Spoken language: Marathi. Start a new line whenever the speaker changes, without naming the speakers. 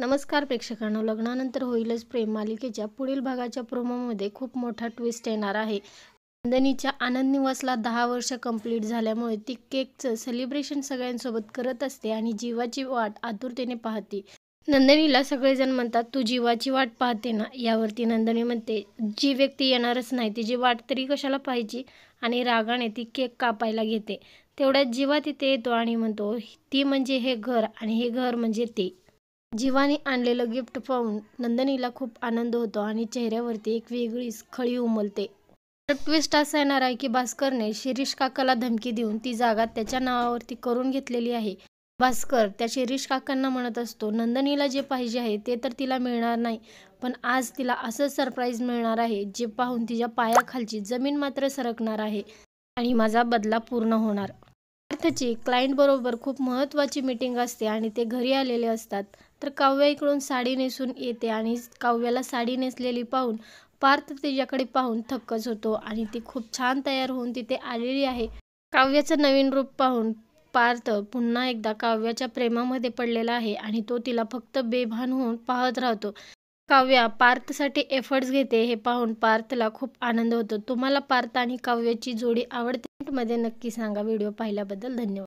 नमस्कार प्रेक्षकांनो, लग्नानंतर होईलच प्रेम मालिकेच्या पुढील भागाच्या प्रोमोमध्ये खूप मोठा ट्विस्ट येणार आहे. नंदिनीच्या आनंद निवासला 10 वर्ष कंप्लीट झाल्यामुळे ती केकचं सेलिब्रेशन सगळ्यांसोबत करत असते आणि जीवाची वाट आतुरतेने पाहते. नंदिनीला सगळेजण म्हणतात, तू जीवाची वाट पाहते ना? यावरती नंदिनी म्हणते, जी व्यक्ती येणारच नाही तिची वाट तरी कशाला पाहिजे? आणि रागाने ती केक कापायला घेते. तेवढ्यात जीवा तिथे येतो आणि म्हणतो, ती म्हणजे हे घर आणि हे घर म्हणजे ते. जीवाने आणलेलं गिफ्ट पाहून नंदिनीला खूप आनंद होतो आणि चेहऱ्यावरती एक वेगळीच खळी उमलते. तर ट्विस्ट असा येणार आहे की भास्करने शिरीष काकाला धमकी देऊन ती जागा त्याच्या नावावरती करून घेतलेली आहे. भास्कर त्या शिरीष काकांना म्हणत असतो, नंदिनीला जे पाहिजे आहे ते तर तिला मिळणार नाही, पण आज तिला असं सरप्राईज मिळणार आहे जे पाहून तिच्या पायाखालची जमीन मात्र सरकणार आहे आणि माझा बदला पूर्ण होणार. पार्थची क्लायंटबरोबर खूप महत्त्वाची मीटिंग असते आणि ते घरी आलेले असतात. तर काव्या इकडून साडी नेसून येते आणि काव्याला साडी नेसलेली पाहून पार्थ तिच्याकडे पाहून थक्कच होतो आणि ती खूप छान तयार होऊन तिथे आलेली आहे. काव्याचं नवीन रूप पाहून पार्थ पुन्हा एकदा काव्याच्या प्रेमामध्ये पडलेला आहे आणि तो तिला फक्त बेभान होऊन पाहत राहतो. काव्या पार्थसाठी एफर्ट्स घेते हे पाहून पार्थला खूप आनंद होतो. तुम्हाला पार्थ आणि काव्याची जोडी आवडते? कमेंटमध्ये नक्की सांगा. व्हिडिओ पाहिल्याबद्दल धन्यवाद.